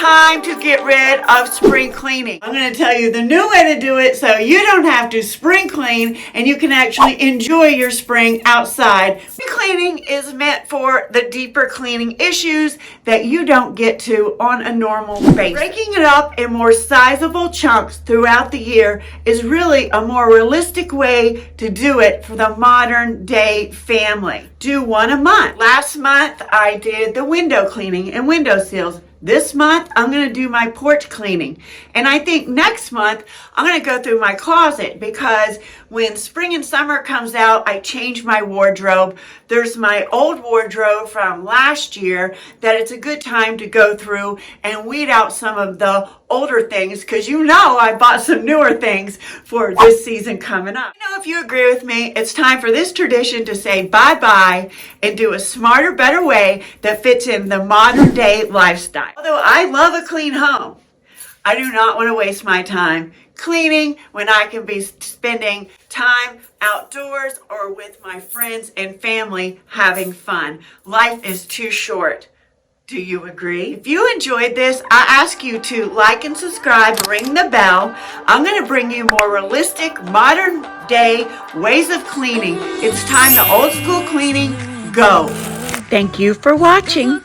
time to get rid of spring cleaning. I'm going to tell you the new way to do it so you don't have to spring clean and you can actually enjoy your spring outside. Spring cleaning is meant for the deeper cleaning issues that you don't get to on a normal basis. Breaking it up in more sizable chunks throughout the year is really a more realistic way to do it for the modern day family. Do one a month. Last month I did the window cleaning and window seals. This month, I'm going to do my porch cleaning. And I think next month, I'm going to go through my closet because when spring and summer comes out, I change my wardrobe. There's my old wardrobe from last year that it's a good time to go through and weed out some of the older things because you know I bought some newer things for this season coming up. You know, if you agree with me, it's time for this tradition to say bye-bye and do a smarter, better way that fits in the modern day lifestyle. Although I love a clean home, I do not want to waste my time cleaning when I can be spending time outdoors or with my friends and family having fun. Life is too short. Do you agree? If you enjoyed this, I ask you to like and subscribe, ring the bell. I'm going to bring you more realistic, modern day ways of cleaning. It's time to old school cleaning go. Thank you for watching.